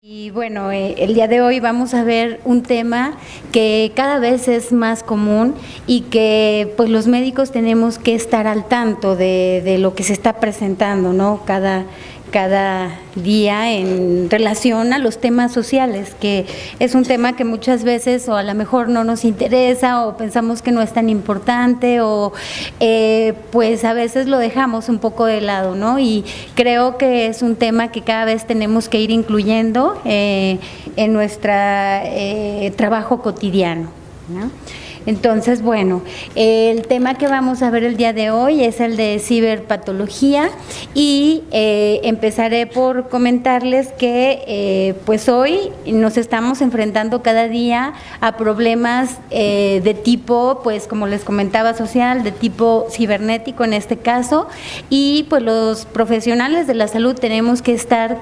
Y bueno, el día de hoy vamos a ver un tema que cada vez es más común y que pues los médicos tenemos que estar al tanto de lo que se está presentando, ¿no? Cada día en relación a los temas sociales, que es un tema que muchas veces o a lo mejor no nos interesa o pensamos que no es tan importante o pues a veces lo dejamos un poco de lado, ¿no? Y creo que es un tema que cada vez tenemos que ir incluyendo en nuestro trabajo cotidiano, ¿no? Entonces, bueno, el tema que vamos a ver el día de hoy es el de ciberpatología y empezaré por comentarles que pues hoy nos estamos enfrentando cada día a problemas de tipo, pues como les comentaba, social, de tipo cibernético en este caso, y pues los profesionales de la salud tenemos que estar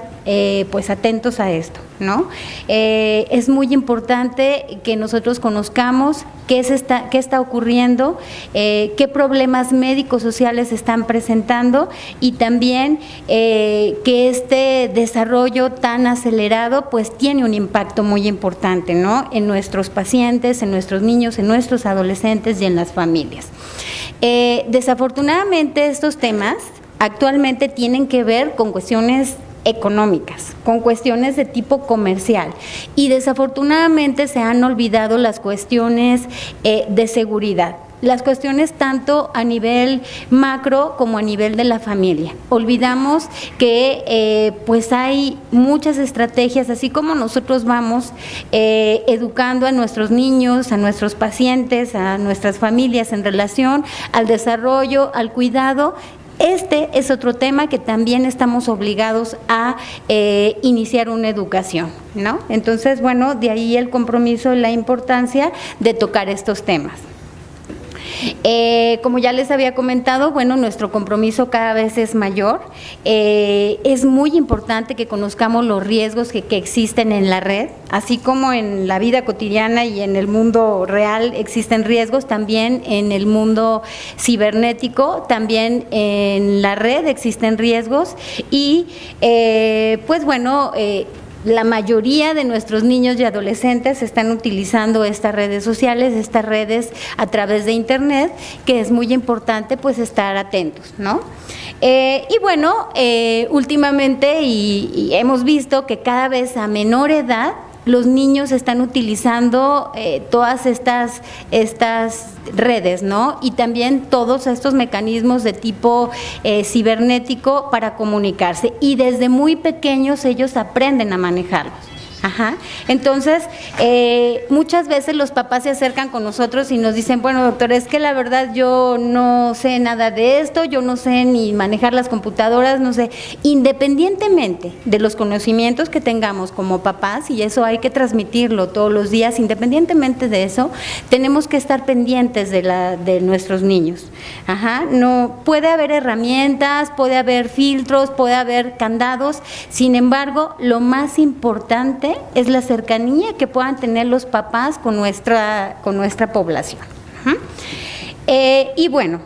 pues atentos a esto, ¿no? Es muy importante que nosotros conozcamos qué está ocurriendo, qué problemas médicos sociales se están presentando y también que este desarrollo tan acelerado pues tiene un impacto muy importante, ¿no? En nuestros pacientes, en nuestros niños, en nuestros adolescentes y en las familias. Desafortunadamente estos temas actualmente tienen que ver con cuestiones económicas, con cuestiones de tipo comercial y desafortunadamente se han olvidado las cuestiones de seguridad, las cuestiones tanto a nivel macro como a nivel de la familia. Olvidamos que pues hay muchas estrategias, así como nosotros vamos educando a nuestros niños, a nuestros pacientes, a nuestras familias en relación al desarrollo, al cuidado. Este es otro tema que también estamos obligados a iniciar una educación, ¿no? Entonces, bueno, de ahí el compromiso y la importancia de tocar estos temas. Como ya les había comentado, bueno, nuestro compromiso cada vez es mayor. Es muy importante que conozcamos los riesgos que existen en la red, así como en la vida cotidiana y en el mundo real existen riesgos, también en el mundo cibernético, también en la red existen riesgos y pues bueno, la mayoría de nuestros niños y adolescentes están utilizando estas redes sociales, estas redes a través de internet, que es muy importante pues estar atentos, ¿no? Y bueno, últimamente y hemos visto que cada vez a menor edad los niños están utilizando todas estas redes, ¿no? Y también todos estos mecanismos de tipo cibernético para comunicarse. Y desde muy pequeños ellos aprenden a manejarlos. Ajá. Entonces, muchas veces los papás se acercan con nosotros y nos dicen, bueno, doctor, es que la verdad yo no sé nada de esto, yo no sé ni manejar las computadoras, no sé. Independientemente de los conocimientos que tengamos como papás, y eso hay que transmitirlo todos los días, independientemente de eso, tenemos que estar pendientes de nuestros niños. Ajá. No, puede haber herramientas, puede haber filtros, puede haber candados, sin embargo, lo más importante es la cercanía que puedan tener los papás con nuestra población. Y bueno,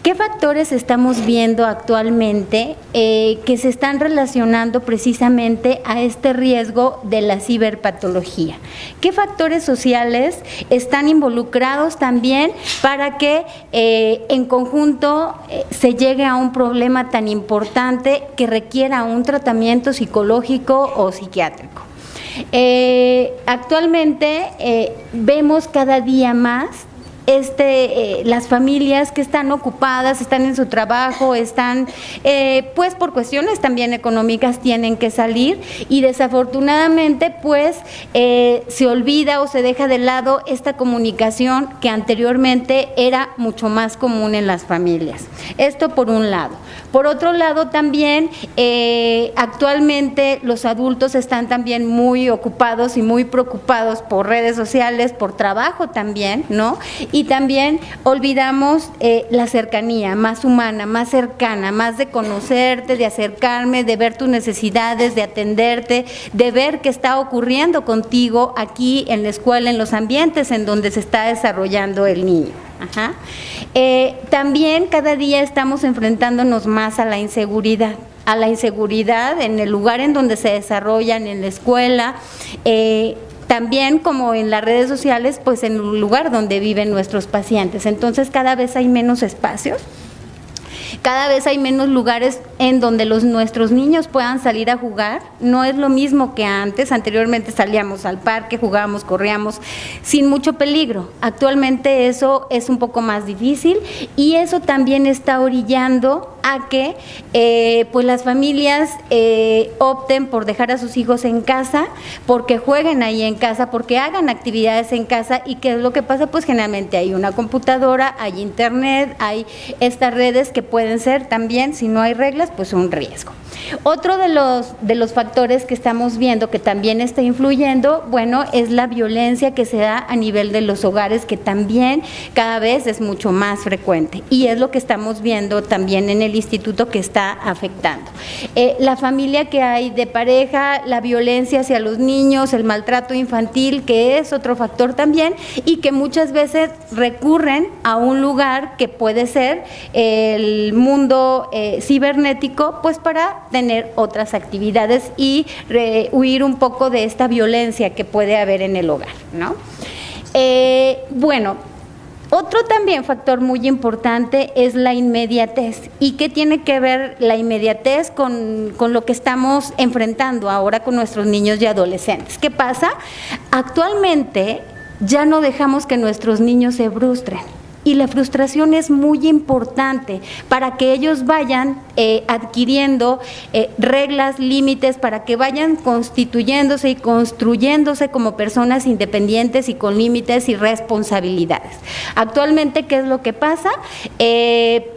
¿qué factores estamos viendo actualmente que se están relacionando precisamente a este riesgo de la ciberpatología? ¿Qué factores sociales están involucrados también para que en conjunto se llegue a un problema tan importante que requiera un tratamiento psicológico o psiquiátrico? Actualmente vemos cada día más las familias que están ocupadas, están en su trabajo, están pues por cuestiones también económicas tienen que salir y desafortunadamente pues se olvida o se deja de lado esta comunicación que anteriormente era mucho más común en las familias. Esto por un lado. Por otro lado también actualmente los adultos están también muy ocupados y muy preocupados por redes sociales, por trabajo también, ¿no? Y también olvidamos la cercanía más humana, más cercana, más de conocerte, de acercarme, de ver tus necesidades, de atenderte, de ver qué está ocurriendo contigo aquí en la escuela, en los ambientes en donde se está desarrollando el niño. Ajá. También cada día estamos enfrentándonos más a la inseguridad. a la inseguridad en el lugar en donde se desarrollan, en la escuela, también como en las redes sociales, pues en el lugar donde viven nuestros pacientes. Entonces cada vez hay menos espacios. Cada vez hay menos lugares en donde nuestros niños puedan salir a jugar. No es lo mismo que antes. Anteriormente salíamos al parque, jugábamos, corríamos sin mucho peligro. Actualmente eso es un poco más difícil y eso también está orillando a que pues las familias opten por dejar a sus hijos en casa, porque jueguen ahí en casa, porque hagan actividades en casa. ¿Y qué es lo que pasa? Pues generalmente hay una computadora, hay internet, hay estas redes que pueden ser también, si no hay reglas, pues un riesgo. Otro de los factores que estamos viendo que también está influyendo, bueno, es la violencia que se da a nivel de los hogares, que también cada vez es mucho más frecuente y es lo que estamos viendo también en el instituto que está afectando. La familia que hay de pareja, la violencia hacia los niños, el maltrato infantil, que es otro factor también y que muchas veces recurren a un lugar que puede ser el mundo cibernético, pues para tener otras actividades y huir un poco de esta violencia que puede haber en el hogar, ¿no? Bueno, otro también factor muy importante es la inmediatez. ¿Y qué tiene que ver la inmediatez con lo que estamos enfrentando ahora con nuestros niños y adolescentes? ¿Qué pasa? Actualmente ya no dejamos que nuestros niños se frustren. Y la frustración es muy importante para que ellos vayan adquiriendo reglas, límites, para que vayan constituyéndose y construyéndose como personas independientes y con límites y responsabilidades. Actualmente, ¿qué es lo que pasa?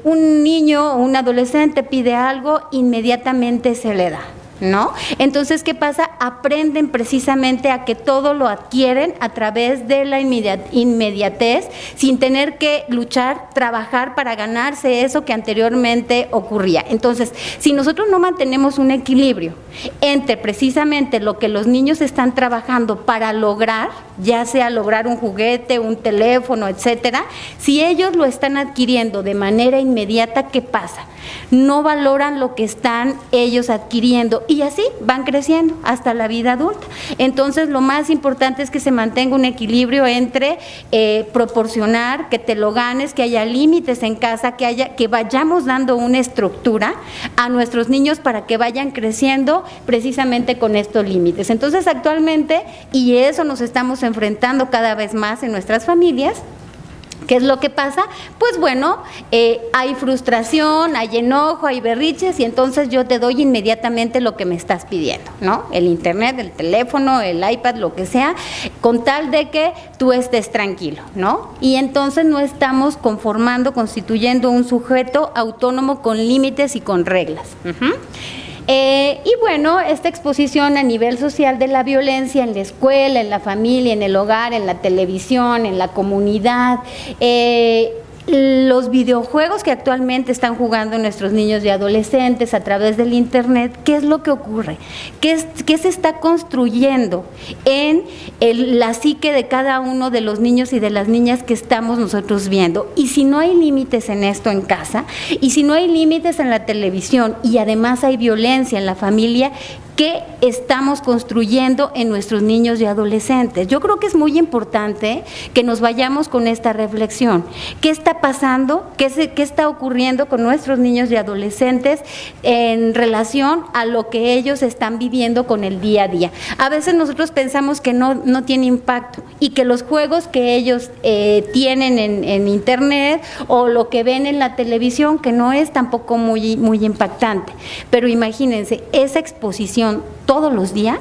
Un niño o un adolescente pide algo, inmediatamente se le da, ¿no? Entonces, ¿qué pasa? Aprenden precisamente a que todo lo adquieren a través de la inmediatez, sin tener que luchar, trabajar para ganarse eso que anteriormente ocurría. Entonces, si nosotros no mantenemos un equilibrio entre precisamente lo que los niños están trabajando para lograr, ya sea lograr un juguete, un teléfono, etcétera, si ellos lo están adquiriendo de manera inmediata, ¿qué pasa? No valoran lo que están ellos adquiriendo y así van creciendo hasta la vida adulta. Entonces, lo más importante es que se mantenga un equilibrio entre proporcionar, que te lo ganes, que haya límites en casa, que vayamos dando una estructura a nuestros niños para que vayan creciendo precisamente con estos límites. Entonces, actualmente, y eso nos estamos enfrentando cada vez más en nuestras familias, ¿qué es lo que pasa? Pues bueno, hay frustración, hay enojo, hay berriches y entonces yo te doy inmediatamente lo que me estás pidiendo, ¿no? El internet, el teléfono, el iPad, lo que sea, con tal de que tú estés tranquilo, ¿no? Y entonces no estamos constituyendo un sujeto autónomo con límites y con reglas. Y bueno, esta exposición a nivel social de la violencia en la escuela, en la familia, en el hogar, en la televisión, en la comunidad, los videojuegos que actualmente están jugando nuestros niños y adolescentes a través del internet, ¿qué es lo que ocurre? ¿Qué se está construyendo en la psique de cada uno de los niños y de las niñas que estamos nosotros viendo? Y si no hay límites en esto en casa, y si no hay límites en la televisión, y además hay violencia en la familia, ¿qué estamos construyendo en nuestros niños y adolescentes? Yo creo que es muy importante que nos vayamos con esta reflexión. ¿Qué está pasando? ¿Qué está ocurriendo con nuestros niños y adolescentes en relación a lo que ellos están viviendo con el día a día? A veces nosotros pensamos que no tiene impacto y que los juegos que ellos tienen en internet o lo que ven en la televisión, que no es tampoco muy impactante. Pero imagínense, esa exposición todos los días.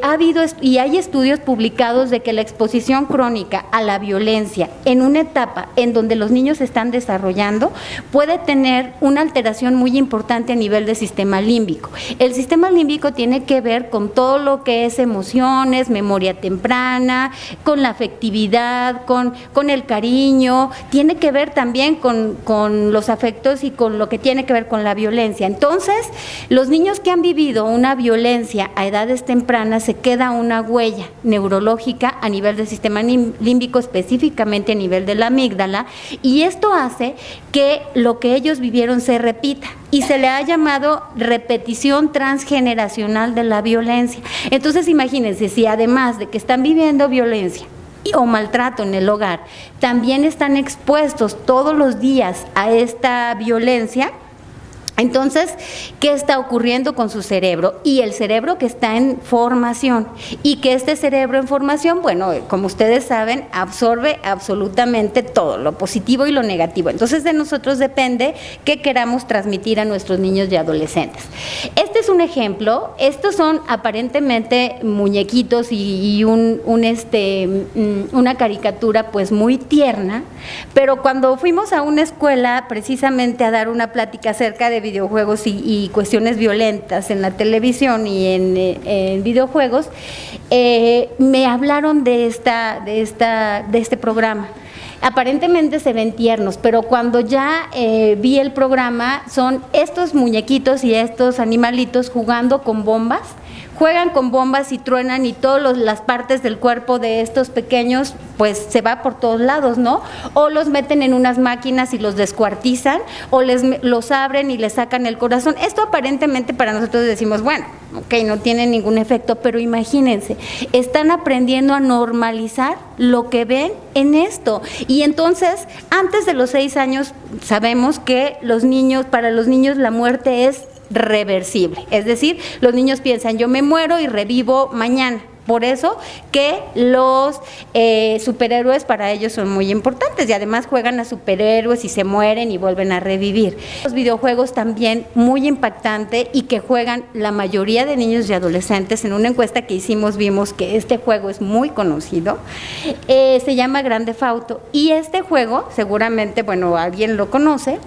Ha habido y hay estudios publicados de que la exposición crónica a la violencia en una etapa en donde los niños se están desarrollando puede tener una alteración muy importante a nivel del sistema límbico. El sistema límbico tiene que ver con todo lo que es emociones, memoria temprana, con la afectividad, con el cariño, tiene que ver también con los afectos y con lo que tiene que ver con la violencia. Entonces, los niños que han vivido una violencia a edades edades tempranas se queda una huella neurológica a nivel del sistema límbico, específicamente a nivel de la amígdala, y esto hace que lo que ellos vivieron se repita, y se le ha llamado repetición transgeneracional de la violencia. Entonces imagínense, si además de que están viviendo violencia o maltrato en el hogar, también están expuestos todos los días a esta violencia, entonces, ¿qué está ocurriendo con su cerebro? Y el cerebro que está en formación, y que este cerebro en formación, bueno, como ustedes saben, absorbe absolutamente todo, lo positivo y lo negativo. Entonces, de nosotros depende qué queramos transmitir a nuestros niños y adolescentes. Este es un ejemplo. Estos son aparentemente muñequitos y una caricatura pues muy tierna, pero cuando fuimos a una escuela precisamente a dar una plática acerca de videojuegos y cuestiones violentas en la televisión y en videojuegos, me hablaron de este programa. Aparentemente se ven tiernos, pero cuando ya vi el programa, son estos muñequitos y estos animalitos jugando con bombas. Juegan con bombas y truenan, y todas las partes del cuerpo de estos pequeños pues se va por todos lados, ¿no? O los meten en unas máquinas y los descuartizan, o los abren y les sacan el corazón. Esto aparentemente para nosotros decimos, bueno, ok, no tiene ningún efecto, pero imagínense, están aprendiendo a normalizar lo que ven en esto. Y entonces, antes de los 6 años, sabemos que para los niños la muerte es reversible, es decir, los niños piensan, yo me muero y revivo mañana. Por eso que los superhéroes para ellos son muy importantes, y además juegan a superhéroes y se mueren y vuelven a revivir. Los videojuegos también muy impactante, y que juegan la mayoría de niños y adolescentes. En una encuesta que hicimos vimos que este juego es muy conocido, se llama Grand Theft Auto, y este juego seguramente, bueno, alguien lo conoce.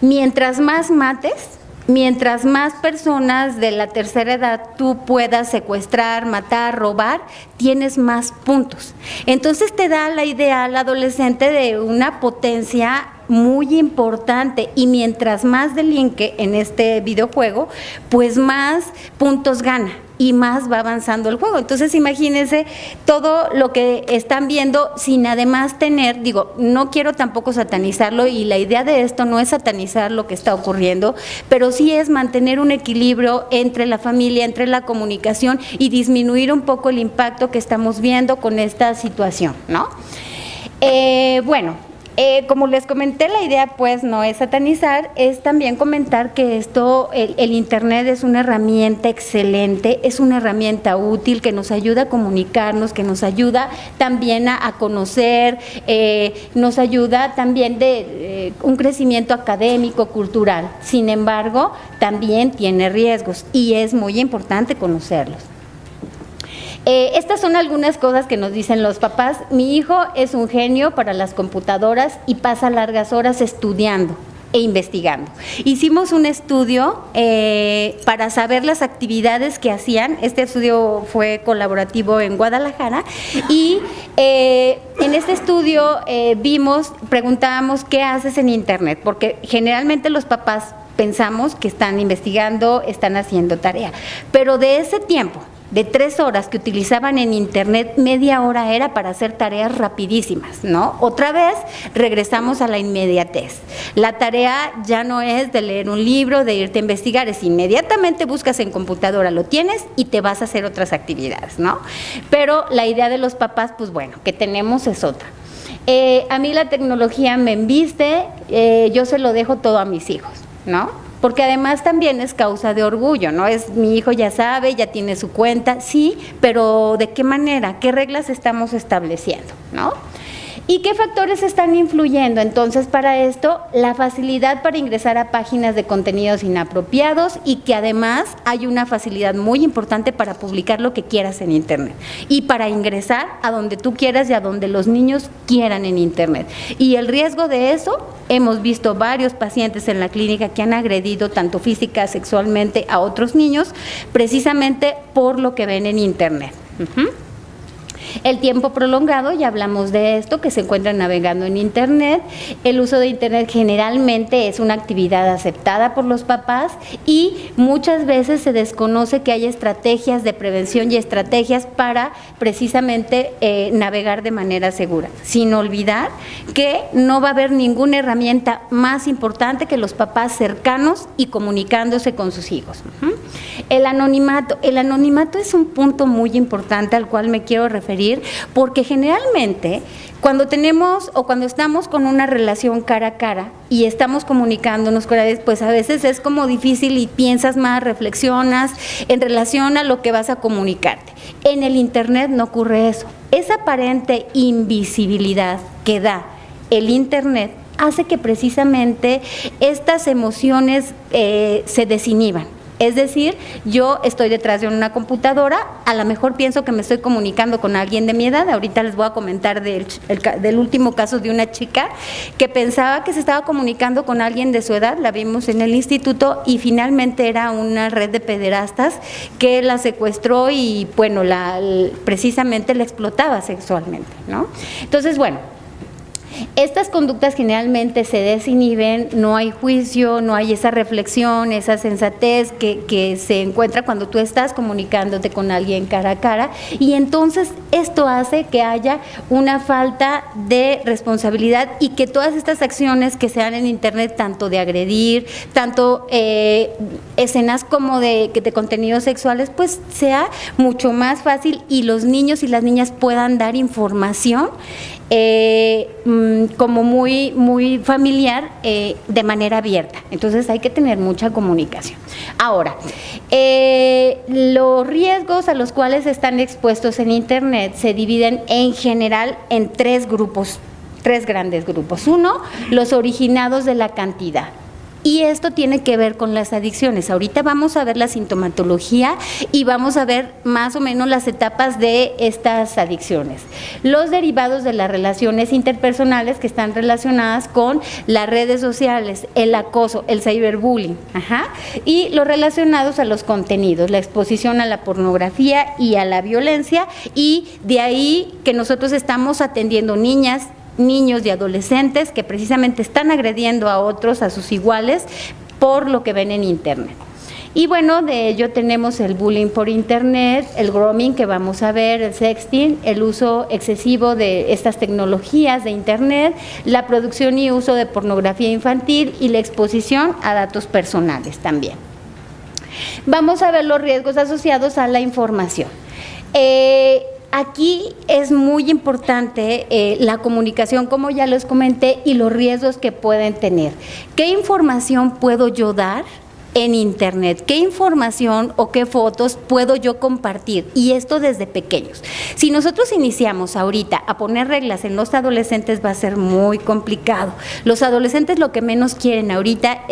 Mientras más mates, mientras más personas de la tercera edad tú puedas secuestrar, matar, robar, tienes más puntos. Entonces te da la idea al adolescente de una potencia muy importante, y mientras más delinque en este videojuego, pues más puntos gana y más va avanzando el juego. Entonces imagínense todo lo que están viendo sin además tener, no quiero tampoco satanizarlo, y la idea de esto no es satanizar lo que está ocurriendo, pero sí es mantener un equilibrio entre la familia, entre la comunicación, y disminuir un poco el impacto que estamos viendo con esta situación, ¿no? Como les comenté, la idea pues no es satanizar, es también comentar que el Internet es una herramienta excelente, es una herramienta útil que nos ayuda a comunicarnos, que nos ayuda también a conocer, nos ayuda también de un crecimiento académico, cultural. Sin embargo, también tiene riesgos, y es muy importante conocerlos. Estas son algunas cosas que nos dicen los papás. Mi hijo es un genio para las computadoras y pasa largas horas estudiando e investigando. Hicimos un estudio para saber las actividades que hacían. Este estudio fue colaborativo en Guadalajara, y en este estudio preguntábamos qué haces en Internet, porque generalmente los papás pensamos que están investigando, están haciendo tarea, pero de ese tiempo de 3 horas que utilizaban en Internet, media hora era para hacer tareas rapidísimas, ¿no? Otra vez regresamos a la inmediatez. La tarea ya no es de leer un libro, de irte a investigar, es inmediatamente buscas en computadora, lo tienes y te vas a hacer otras actividades, ¿no? Pero la idea de los papás, pues bueno, que tenemos es otra. A mí la tecnología me embiste, yo se lo dejo todo a mis hijos, ¿no? Porque además también es causa de orgullo, ¿no? Mi hijo ya sabe, ya tiene su cuenta, sí, pero ¿de qué manera? ¿Qué reglas estamos estableciendo, no? ¿Y qué factores están influyendo? Entonces, para esto, la facilidad para ingresar a páginas de contenidos inapropiados, y que además hay una facilidad muy importante para publicar lo que quieras en Internet y para ingresar a donde tú quieras y a donde los niños quieran en Internet. Y el riesgo de eso, hemos visto varios pacientes en la clínica que han agredido tanto física, sexualmente a otros niños, precisamente por lo que ven en Internet. El tiempo prolongado, ya hablamos de esto, que se encuentra navegando en Internet. El uso de Internet generalmente es una actividad aceptada por los papás y muchas veces se desconoce que hay estrategias de prevención y estrategias para precisamente navegar de manera segura, sin olvidar que no va a haber ninguna herramienta más importante que los papás cercanos y comunicándose con sus hijos. El anonimato es un punto muy importante al cual me quiero referir, porque generalmente cuando tenemos o cuando estamos con una relación cara a cara y estamos comunicándonos, pues a veces es como difícil y piensas más, reflexionas en relación a lo que vas a comunicarte. En el Internet no ocurre eso. Esa aparente invisibilidad que da el Internet hace que precisamente estas emociones se desinhiban. Es decir, yo estoy detrás de una computadora, a lo mejor pienso que me estoy comunicando con alguien de mi edad. Ahorita les voy a comentar del último caso de una chica que pensaba que se estaba comunicando con alguien de su edad, la vimos en el instituto y finalmente era una red de pederastas que la secuestró y bueno, precisamente la explotaba sexualmente, ¿no? Entonces, bueno, estas conductas generalmente se desinhiben, no hay juicio, no hay esa reflexión, esa sensatez que se encuentra cuando tú estás comunicándote con alguien cara a cara, y entonces esto hace que haya una falta de responsabilidad y que todas estas acciones que se dan en Internet, tanto de agredir, tanto escenas como de contenidos sexuales, pues sea mucho más fácil y los niños y las niñas puedan dar información como muy familiar de manera abierta. Entonces hay que tener mucha comunicación. Ahora, los riesgos a los cuales están expuestos en Internet se dividen en general en tres grandes grupos. Uno, los originados de la cantidad. Y esto tiene que ver con las adicciones. Ahorita vamos a ver la sintomatología y vamos a ver más o menos las etapas de estas adicciones. Los derivados de las relaciones interpersonales que están relacionadas con las redes sociales, el acoso, el cyberbullying, y los relacionados a los contenidos, la exposición a la pornografía y a la violencia, y de ahí que nosotros estamos atendiendo niñas, niños y adolescentes que precisamente están agrediendo a otros, a sus iguales, por lo que ven en Internet. Y bueno, de ello tenemos el bullying por Internet, el grooming que vamos a ver, el sexting, el uso excesivo de estas tecnologías de Internet, la producción y uso de pornografía infantil y la exposición a datos personales también. Vamos a ver los riesgos asociados a la información. Aquí es muy importante la comunicación, como ya les comenté, y los riesgos que pueden tener. ¿Qué información puedo yo dar en Internet? ¿Qué información o qué fotos puedo yo compartir? Y esto desde pequeños. Si nosotros iniciamos ahorita a poner reglas en los adolescentes, va a ser muy complicado. Los adolescentes lo que menos quieren ahorita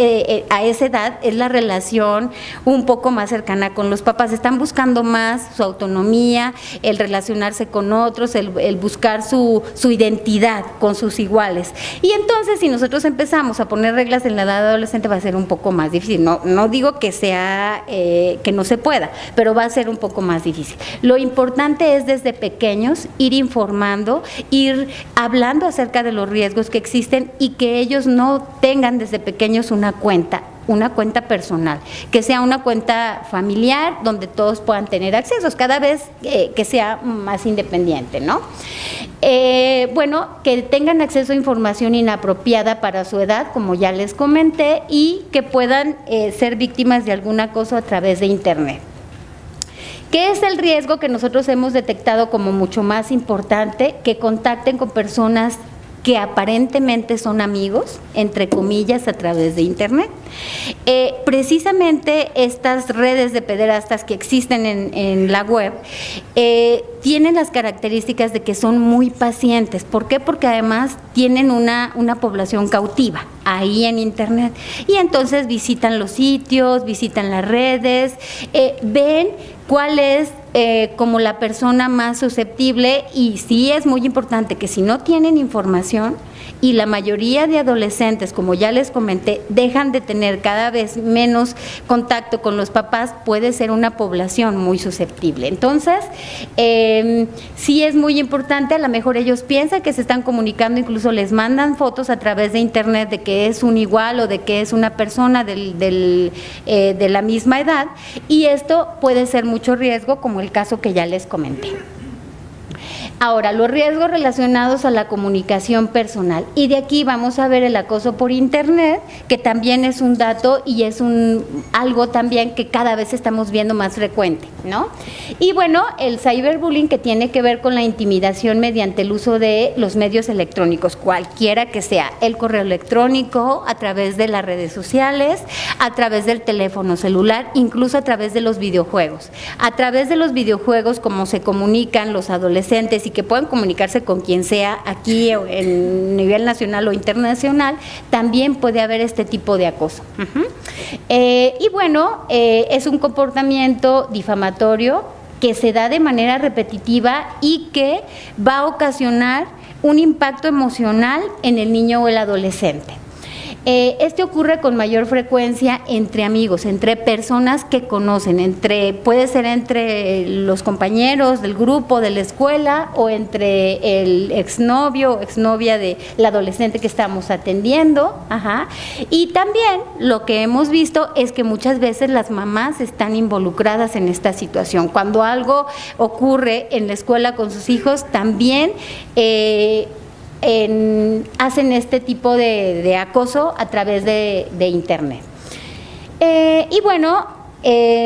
a esa edad es la relación un poco más cercana con los papás. Están buscando más su autonomía, el relacionarse con otros, el buscar su identidad con sus iguales. Y entonces, si nosotros empezamos a poner reglas en la edad adolescente, va a ser un poco más difícil. No digo que sea que no se pueda, pero va a ser un poco más difícil. Lo importante es desde pequeños ir informando, ir hablando acerca de los riesgos que existen y que ellos no tengan desde pequeños una cuenta personal, que sea una cuenta familiar donde todos puedan tener accesos, cada vez que sea más independiente, ¿no? Bueno, que tengan acceso a información inapropiada para su edad, como ya les comenté, y que puedan ser víctimas de algún acoso a través de Internet. ¿Qué es el riesgo que nosotros hemos detectado como mucho más importante? Que contacten con personas que aparentemente son amigos, entre comillas, a través de Internet. Precisamente estas redes de pederastas que existen en la web tienen las características de que son muy pacientes. ¿Por qué? Porque además tienen una población cautiva ahí en Internet, y entonces visitan los sitios, visitan las redes, ven cuál es como la persona más susceptible, y sí es muy importante que si no tienen información, y la mayoría de adolescentes, como ya les comenté, dejan de tener cada vez menos contacto con los papás, puede ser una población muy susceptible. Entonces, sí es muy importante, a lo mejor ellos piensan que se están comunicando, incluso les mandan fotos a través de internet de que es un igual o de que es una persona de la misma edad, y esto puede ser mucho riesgo, como el caso que ya les comenté. Ahora, los riesgos relacionados a la comunicación personal, y de aquí vamos a ver el acoso por internet, que también es un dato y es algo también que cada vez estamos viendo más frecuente, ¿no? Y bueno, el cyberbullying, que tiene que ver con la intimidación mediante el uso de los medios electrónicos, cualquiera que sea, el correo electrónico, a través de las redes sociales, a través del teléfono celular, incluso a través de los videojuegos. A través de los videojuegos, como se comunican los adolescentes y que puedan comunicarse con quien sea aquí en nivel nacional o internacional, también puede haber este tipo de acoso. Y bueno, es un comportamiento difamatorio que se da de manera repetitiva y que va a ocasionar un impacto emocional en el niño o el adolescente. Este ocurre con mayor frecuencia entre amigos, entre personas que conocen, puede ser entre los compañeros del grupo, de la escuela, o entre el exnovio o exnovia de la adolescente que estamos atendiendo. Y también lo que hemos visto es que muchas veces las mamás están involucradas en esta situación. Cuando algo ocurre en la escuela con sus hijos, también hacen este tipo de acoso a través de internet. Y bueno,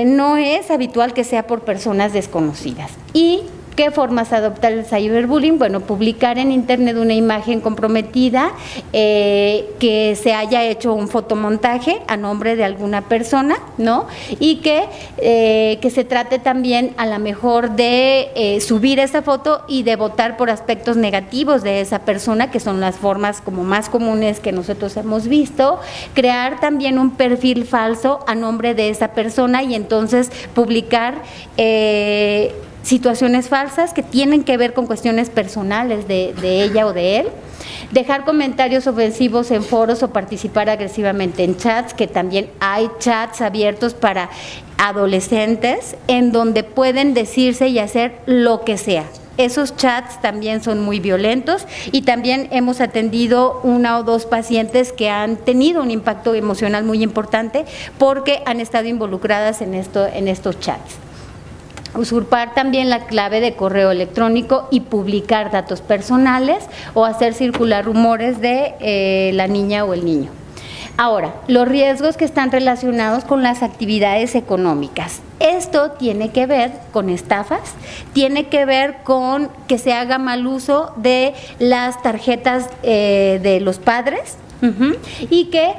no es habitual que sea por personas desconocidas. ¿Y qué formas adopta el cyberbullying? Bueno, publicar en internet una imagen comprometida, que se haya hecho un fotomontaje a nombre de alguna persona, ¿no? Y que se trate también a lo mejor de subir esa foto y de votar por aspectos negativos de esa persona, que son las formas como más comunes que nosotros hemos visto. Crear también un perfil falso a nombre de esa persona y entonces publicar situaciones falsas que tienen que ver con cuestiones personales de ella o de él. Dejar comentarios ofensivos en foros o participar agresivamente en chats, que también hay chats abiertos para adolescentes en donde pueden decirse y hacer lo que sea. Esos chats también son muy violentos, y también hemos atendido 1 o 2 pacientes que han tenido un impacto emocional muy importante porque han estado involucradas en estos chats. Usurpar también la clave de correo electrónico y publicar datos personales o hacer circular rumores de la niña o el niño. Ahora, los riesgos que están relacionados con las actividades económicas. Esto tiene que ver con estafas, tiene que ver con que se haga mal uso de las tarjetas de los padres, y que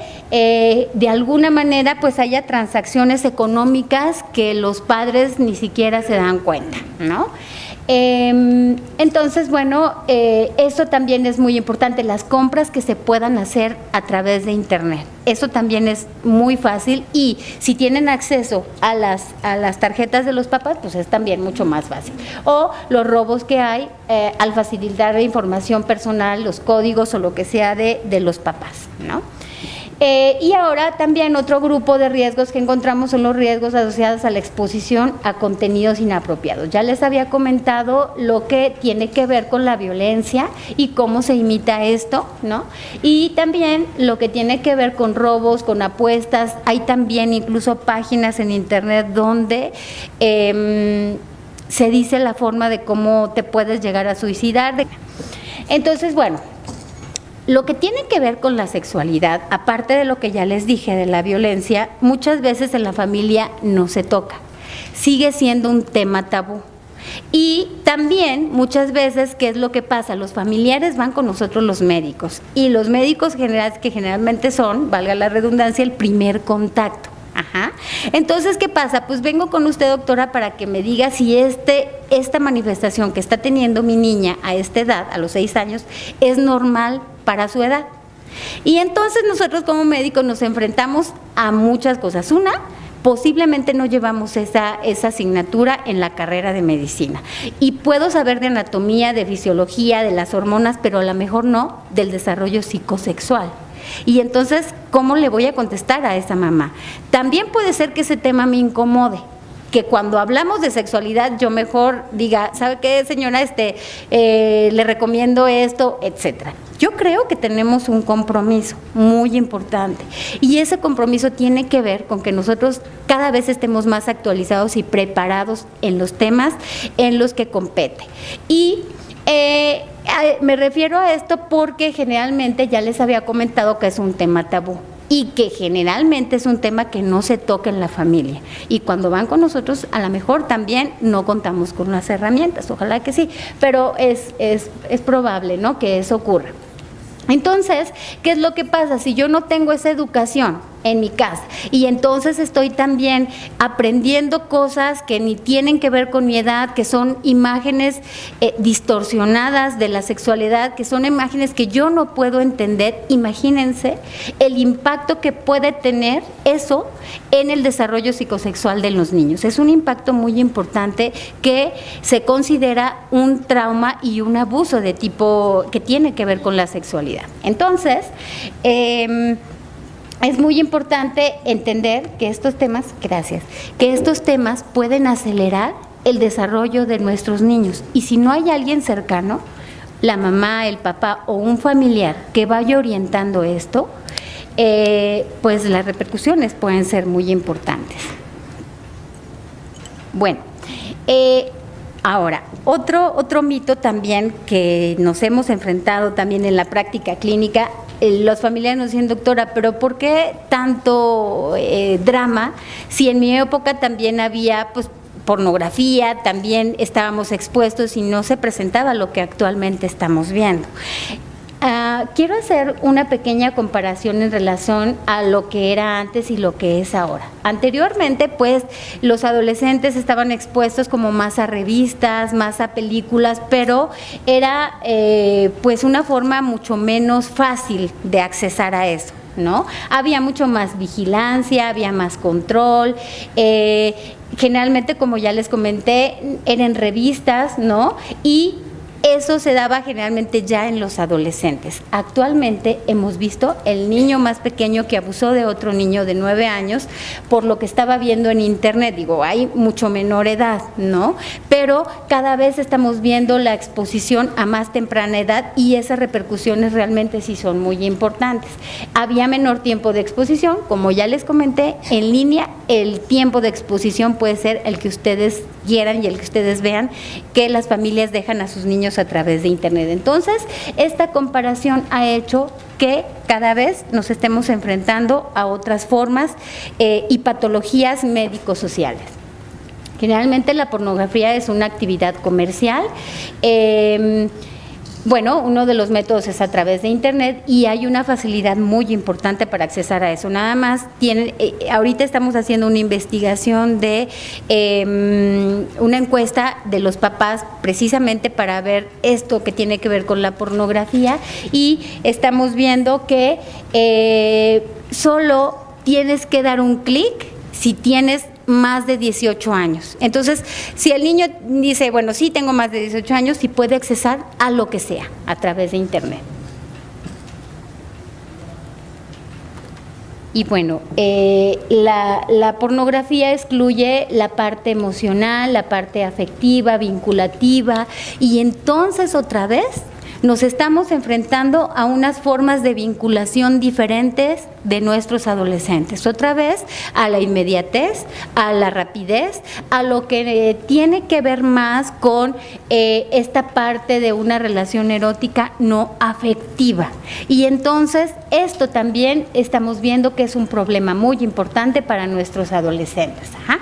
de alguna manera pues haya transacciones económicas que los padres ni siquiera se dan cuenta, ¿no? Entonces, bueno, eso también es muy importante, las compras que se puedan hacer a través de internet. Eso también es muy fácil, y si tienen acceso a las tarjetas de los papás, pues es también mucho más fácil. O los robos que hay al facilitar la información personal, los códigos o lo que sea de los papás, ¿no? Y ahora también otro grupo de riesgos que encontramos son los riesgos asociados a la exposición a contenidos inapropiados. Ya les había comentado lo que tiene que ver con la violencia y cómo se imita esto, ¿no? Y también lo que tiene que ver con robos, con apuestas. Hay también incluso páginas en internet donde se dice la forma de cómo te puedes llegar a suicidar. Entonces, bueno, lo que tiene que ver con la sexualidad, aparte de lo que ya les dije de la violencia, muchas veces en la familia no se toca, sigue siendo un tema tabú. Y también muchas veces, ¿qué es lo que pasa? Los familiares van con nosotros los médicos, y los médicos que generalmente son, valga la redundancia, el primer contacto. Entonces, ¿qué pasa? Pues vengo con usted, doctora, para que me diga si esta manifestación que está teniendo mi niña a esta edad, a los 6 años, es normal para su edad. Y entonces nosotros como médicos nos enfrentamos a muchas cosas. Una, posiblemente no llevamos esa asignatura en la carrera de medicina. Y puedo saber de anatomía, de fisiología, de las hormonas, pero a lo mejor no del desarrollo psicosexual. Y entonces, ¿cómo le voy a contestar a esa mamá? También puede ser que ese tema me incomode, que cuando hablamos de sexualidad yo mejor diga, ¿sabe qué, señora? Le recomiendo esto, etcétera. Yo creo que tenemos un compromiso muy importante y ese compromiso tiene que ver con que nosotros cada vez estemos más actualizados y preparados en los temas en los que compete. Y me refiero a esto porque generalmente ya les había comentado que es un tema tabú y que generalmente es un tema que no se toca en la familia. Y cuando van con nosotros, a lo mejor también no contamos con las herramientas, ojalá que sí, pero es probable, ¿no?, que eso ocurra. Entonces, ¿qué es lo que pasa? Si yo no tengo esa educación en mi casa y entonces estoy también aprendiendo cosas que ni tienen que ver con mi edad, que son imágenes distorsionadas de la sexualidad, que son imágenes que yo no puedo entender, imagínense el impacto que puede tener eso en el desarrollo psicosexual de los niños. Es un impacto muy importante que se considera un trauma y un abuso de tipo que tiene que ver con la sexualidad. Entonces, es muy importante entender que estos temas, que estos temas pueden acelerar el desarrollo de nuestros niños. Y si no hay alguien cercano, la mamá, el papá o un familiar que vaya orientando esto, pues las repercusiones pueden ser muy importantes. Bueno, ahora, otro mito también que nos hemos enfrentado también en la práctica clínica, los familiares nos dicen, doctora, pero ¿por qué tanto drama si en mi época también había pues pornografía, también estábamos expuestos y no se presentaba lo que actualmente estamos viendo? Quiero hacer una pequeña comparación en relación a lo que era antes y lo que es ahora. Anteriormente, pues, los adolescentes estaban expuestos como más a revistas, más a películas, pero era pues una forma mucho menos fácil de accesar a eso, ¿no? Había mucho más vigilancia, había más control, generalmente, como ya les comenté, eran revistas, ¿no? Y eso se daba generalmente ya en los adolescentes. Actualmente hemos visto el niño más pequeño que abusó de otro niño de 9 años por lo que estaba viendo en internet. Digo, hay mucho menor edad, ¿no? Pero cada vez estamos viendo la exposición a más temprana edad y esas repercusiones realmente sí son muy importantes. Había menor tiempo de exposición, como ya les comenté, en línea el tiempo de exposición puede ser el que ustedes quieran y el que ustedes vean que las familias dejan a sus niños a través de internet. Entonces, esta comparación ha hecho que cada vez nos estemos enfrentando a otras formas y patologías médico-sociales. Generalmente la pornografía es una actividad comercial. Bueno, uno de los métodos es a través de internet y hay una facilidad muy importante para accesar a eso. Nada más ahorita estamos haciendo una investigación de una encuesta de los papás precisamente para ver esto que tiene que ver con la pornografía y estamos viendo que solo tienes que dar un clic si tienes más de 18 años. Entonces, si el niño dice, bueno, sí tengo más de 18 años, sí puede accesar a lo que sea a través de internet. Y bueno, la pornografía excluye la parte emocional, la parte afectiva, vinculativa, y entonces otra vez nos estamos enfrentando a unas formas de vinculación diferentes de nuestros adolescentes. Otra vez a la inmediatez, a la rapidez, a lo que tiene que ver más con esta parte de una relación erótica no afectiva. Y entonces esto también estamos viendo que es un problema muy importante para nuestros adolescentes. Ajá.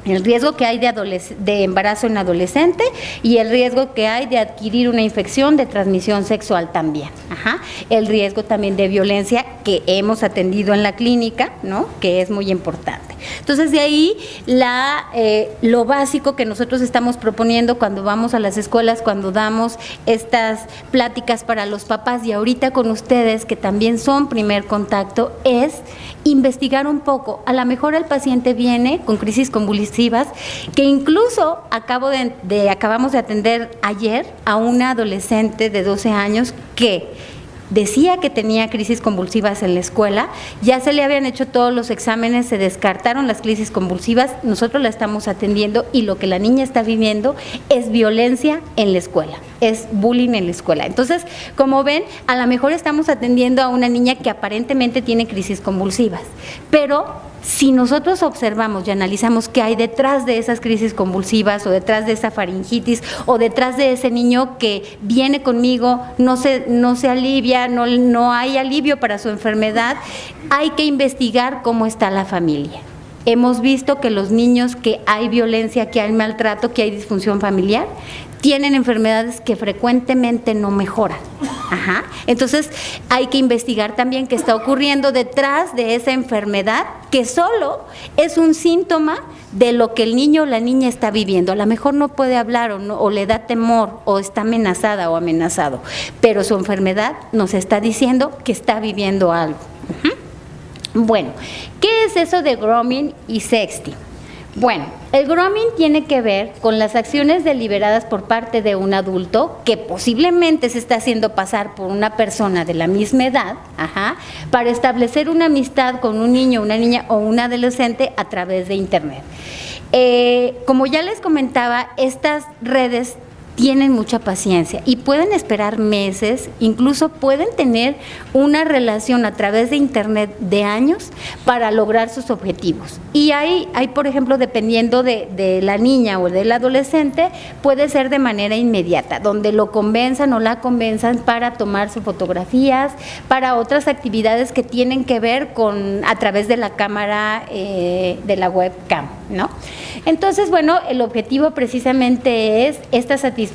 El riesgo que hay de embarazo en adolescente y el riesgo que hay de adquirir una infección de transmisión sexual también. Ajá. El riesgo también de violencia que hemos atendido en la clínica, ¿no?, que es muy importante. Entonces, de ahí lo básico que nosotros estamos proponiendo cuando vamos a las escuelas, cuando damos estas pláticas para los papás y ahorita con ustedes, que también son primer contacto, es investigar un poco. A lo mejor el paciente viene con crisis convulsivas, que incluso acabamos de atender ayer a una adolescente de 12 años que decía que tenía crisis convulsivas en la escuela, ya se le habían hecho todos los exámenes, se descartaron las crisis convulsivas, nosotros la estamos atendiendo y lo que la niña está viviendo es violencia en la escuela, es bullying en la escuela. Entonces, como ven, a lo mejor estamos atendiendo a una niña que aparentemente tiene crisis convulsivas, pero si nosotros observamos y analizamos qué hay detrás de esas crisis convulsivas o detrás de esa faringitis o detrás de ese niño que viene conmigo, no se alivia, no hay alivio para su enfermedad, hay que investigar cómo está la familia. Hemos visto que los niños que hay violencia, que hay maltrato, que hay disfunción familiar, tienen enfermedades que frecuentemente no mejoran. Ajá. Entonces, hay que investigar también qué está ocurriendo detrás de esa enfermedad, que solo es un síntoma de lo que el niño o la niña está viviendo. A lo mejor no puede hablar o le da temor o está amenazada o amenazado, pero su enfermedad nos está diciendo que está viviendo algo. Ajá. Bueno, ¿qué es eso de grooming y sexting? Bueno, el grooming tiene que ver con las acciones deliberadas por parte de un adulto que posiblemente se está haciendo pasar por una persona de la misma edad, para establecer una amistad con un niño, una niña o un adolescente a través de Internet. Como ya les comentaba, estas redes tienen mucha paciencia y pueden esperar meses, incluso pueden tener una relación a través de Internet de años para lograr sus objetivos. Y hay por ejemplo, dependiendo de la niña o del adolescente, puede ser de manera inmediata, donde lo convenzan o la convenzan para tomarse fotografías, para otras actividades que tienen que ver a través de la cámara de la webcam, ¿no? Entonces, bueno, el objetivo precisamente es esta satisfacción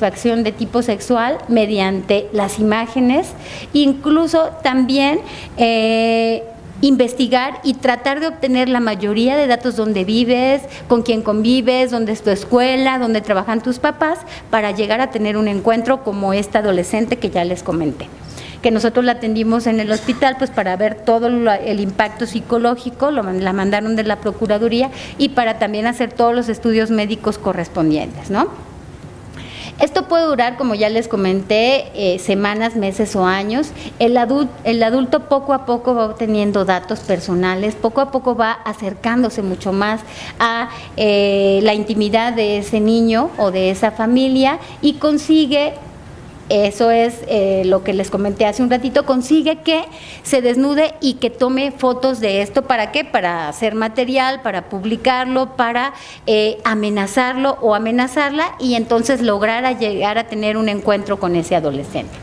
de tipo sexual mediante las imágenes, incluso también investigar y tratar de obtener la mayoría de datos: dónde vives, con quién convives, dónde es tu escuela, dónde trabajan tus papás, para llegar a tener un encuentro como esta adolescente que ya les comenté, que nosotros la atendimos en el hospital pues para ver todo el impacto psicológico, la mandaron de la Procuraduría, y para también hacer todos los estudios médicos correspondientes, ¿no? Esto puede durar, como ya les comenté, semanas, meses o años. El adulto poco a poco va obteniendo datos personales, poco a poco va acercándose mucho más a la intimidad de ese niño o de esa familia y consigue, eso es lo que les comenté hace un ratito, consigue que se desnude y que tome fotos de esto. ¿Para qué? Para hacer material, para publicarlo, para amenazarlo o amenazarla, y entonces lograr llegar a tener un encuentro con ese adolescente.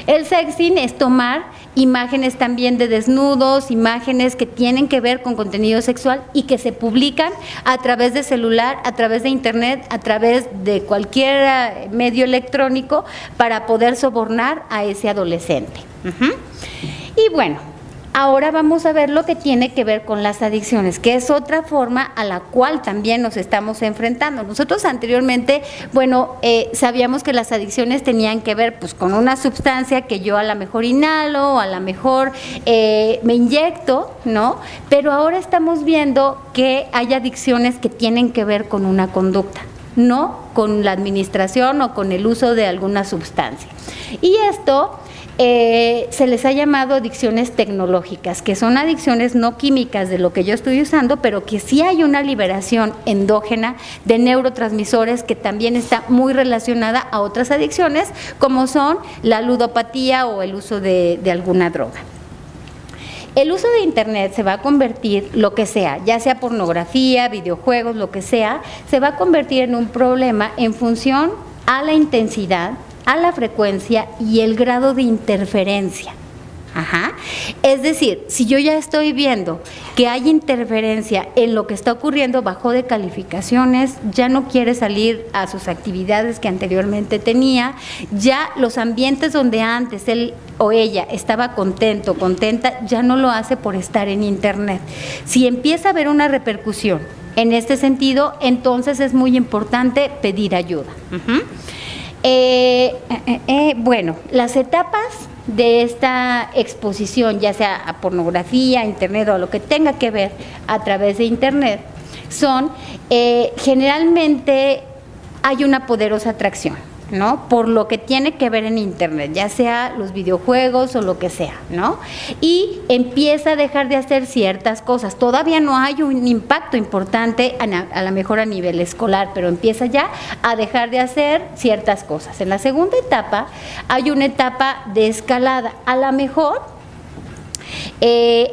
El sexting es tomar imágenes también de desnudos, imágenes que tienen que ver con contenido sexual y que se publican a través de celular, a través de Internet, a través de cualquier medio electrónico para poder sobornar a ese adolescente. Y bueno, ahora vamos a ver lo que tiene que ver con las adicciones, que es otra forma a la cual también nos estamos enfrentando. Nosotros anteriormente, bueno, sabíamos que las adicciones tenían que ver pues con una sustancia que yo a lo mejor inhalo, a lo mejor me inyecto, ¿no? Pero ahora estamos viendo que hay adicciones que tienen que ver con una conducta, no con la administración o con el uso de alguna sustancia. Y esto se les ha llamado adicciones tecnológicas, que son adicciones no químicas de lo que yo estoy usando, pero que sí hay una liberación endógena de neurotransmisores que también está muy relacionada a otras adicciones, como son la ludopatía o el uso de alguna droga. El uso de Internet se va a convertir, lo que sea, ya sea pornografía, videojuegos, lo que sea, se va a convertir en un problema en función a la intensidad, a la frecuencia y el grado de interferencia. Ajá. Es decir, si yo ya estoy viendo que hay interferencia en lo que está ocurriendo, bajó de calificaciones, ya no quiere salir a sus actividades que anteriormente tenía, ya los ambientes donde antes él o ella estaba contento, contenta, ya no lo hace por estar en internet. Si empieza a haber una repercusión en este sentido, entonces es muy importante pedir ayuda. Bueno, las etapas de esta exposición, ya sea a pornografía, a internet o a lo que tenga que ver a través de internet, son generalmente hay una poderosa atracción, ¿no? Por lo que tiene que ver en internet, ya sea los videojuegos o lo que sea, ¿no? Y empieza a dejar de hacer ciertas cosas. Todavía no hay un impacto importante a lo mejor a nivel escolar, pero empieza ya a dejar de hacer ciertas cosas. En la segunda etapa hay una etapa de escalada. A lo mejor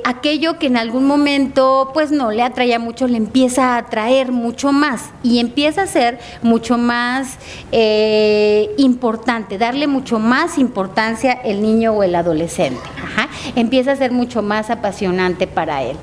aquello que en algún momento pues no le atraía mucho, le empieza a atraer mucho más y empieza a ser mucho más importante, darle mucho más importancia el niño o el adolescente. Ajá. Empieza a ser mucho más apasionante para él.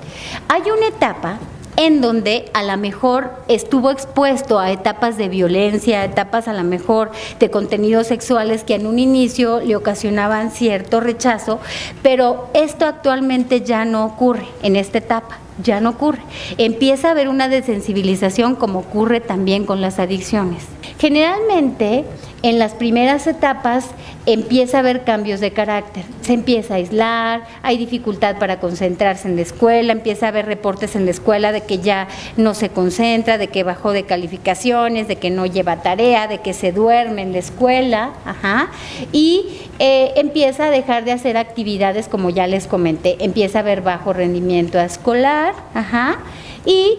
Hay una etapa en donde a lo mejor estuvo expuesto a etapas de violencia, etapas a lo mejor de contenidos sexuales que en un inicio le ocasionaban cierto rechazo, pero esto actualmente ya no ocurre en esta etapa. Ya no ocurre. Empieza a haber una desensibilización como ocurre también con las adicciones. Generalmente, en las primeras etapas empieza a haber cambios de carácter, se empieza a aislar, hay dificultad para concentrarse en la escuela, empieza a haber reportes en la escuela de que ya no se concentra, de que bajó de calificaciones, de que no lleva tarea, de que se duerme en la escuela, ajá, y empieza a dejar de hacer actividades como ya les comenté, empieza a haber bajo rendimiento escolar, ajá, y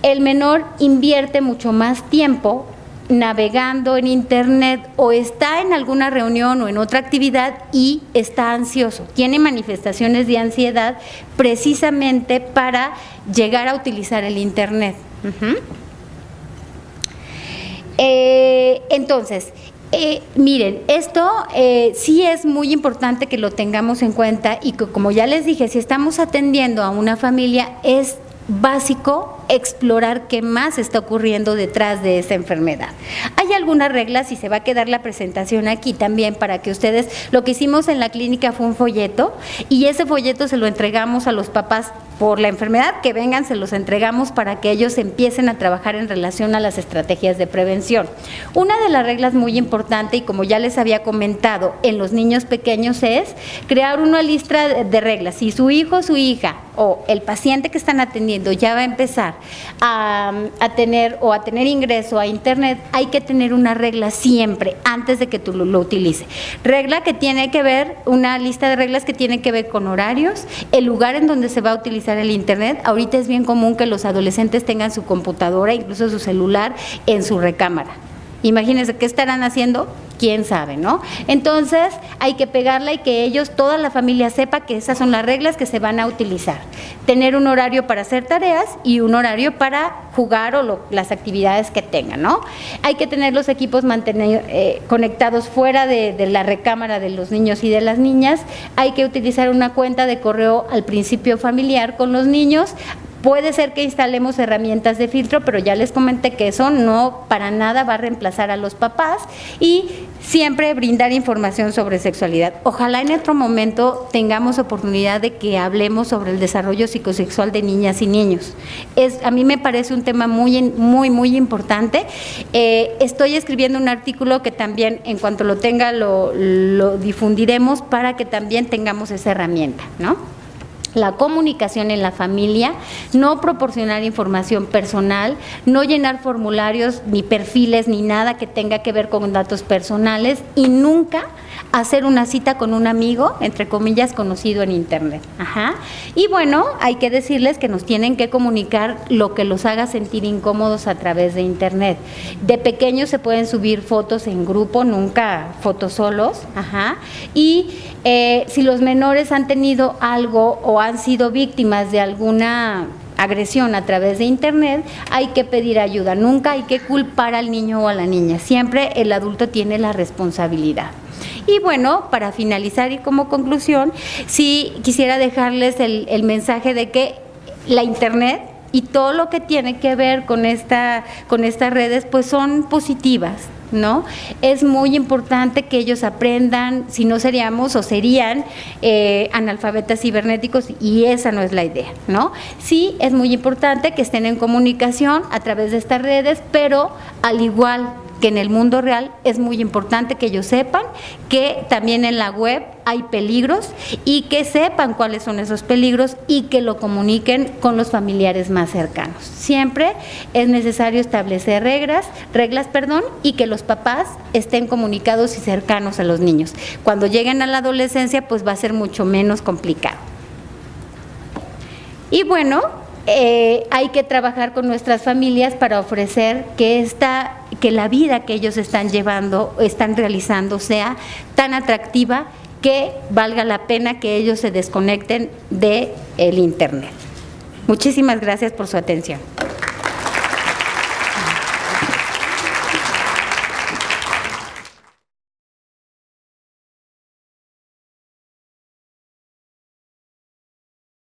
el menor invierte mucho más tiempo navegando en internet o está en alguna reunión o en otra actividad y está ansioso, tiene manifestaciones de ansiedad precisamente para llegar a utilizar el internet. Entonces, miren, esto sí es muy importante que lo tengamos en cuenta y que, como ya les dije, si estamos atendiendo a una familia es básico explorar qué más está ocurriendo detrás de esa enfermedad. Hay algunas reglas y se va a quedar la presentación aquí también para que ustedes, lo que hicimos en la clínica fue un folleto y ese folleto se lo entregamos a los papás por la enfermedad, que vengan, se los entregamos para que ellos empiecen a trabajar en relación a las estrategias de prevención. Una de las reglas muy importante y como ya les había comentado en los niños pequeños es crear una lista de reglas. Si su hijo, su hija o el paciente que están atendiendo ya va a empezar a tener ingreso a internet, hay que tener una regla siempre antes de que tú lo utilice. Regla que tiene que ver, una lista de reglas que tiene que ver con horarios, el lugar en donde se va a utilizar el internet. Ahorita es bien común que los adolescentes tengan su computadora, incluso su celular en su recámara. Imagínense qué estarán haciendo, quién sabe, ¿no? Entonces hay que pegarla y que ellos, toda la familia sepa que esas son las reglas que se van a utilizar. Tener un horario para hacer tareas y un horario para jugar o las actividades que tengan, ¿no? Hay que tener los equipos conectados fuera de la recámara de los niños y de las niñas. Hay que utilizar una cuenta de correo al principio familiar con los niños. Puede ser que instalemos herramientas de filtro, pero ya les comenté que eso no para nada va a reemplazar a los papás y siempre brindar información sobre sexualidad. Ojalá en otro momento tengamos oportunidad de que hablemos sobre el desarrollo psicosexual de niñas y niños. A mí me parece un tema muy importante. Estoy escribiendo un artículo que también en cuanto lo tenga lo difundiremos para que también tengamos esa herramienta, ¿no? La comunicación en la familia, no proporcionar información personal, no llenar formularios ni perfiles ni nada que tenga que ver con datos personales y nunca hacer una cita con un amigo, entre comillas, conocido en internet. Ajá. Y bueno, hay que decirles que nos tienen que comunicar lo que los haga sentir incómodos a través de internet. De pequeños se pueden subir fotos en grupo, nunca fotos solos. Ajá. Y si los menores han tenido algo o han sido víctimas de alguna agresión a través de Internet, hay que pedir ayuda. Nunca hay que culpar al niño o a la niña. Siempre el adulto tiene la responsabilidad. Y bueno, para finalizar y como conclusión, sí quisiera dejarles el mensaje de que la Internet y todo lo que tiene que ver con estas redes, pues son positivas, ¿no? Es muy importante que ellos aprendan, si no seríamos o serían analfabetas cibernéticos, y esa no es la idea, ¿no? Sí, es muy importante que estén en comunicación a través de estas redes, pero al igual que en el mundo real, es muy importante que ellos sepan que también en la web hay peligros y que sepan cuáles son esos peligros y que lo comuniquen con los familiares más cercanos. Siempre es necesario establecer reglas, y que los papás estén comunicados y cercanos a los niños. Cuando lleguen a la adolescencia, pues va a ser mucho menos complicado. Y bueno, hay que trabajar con nuestras familias para ofrecer que la vida que ellos están realizando sea tan atractiva que valga la pena que ellos se desconecten del Internet. Muchísimas gracias por su atención.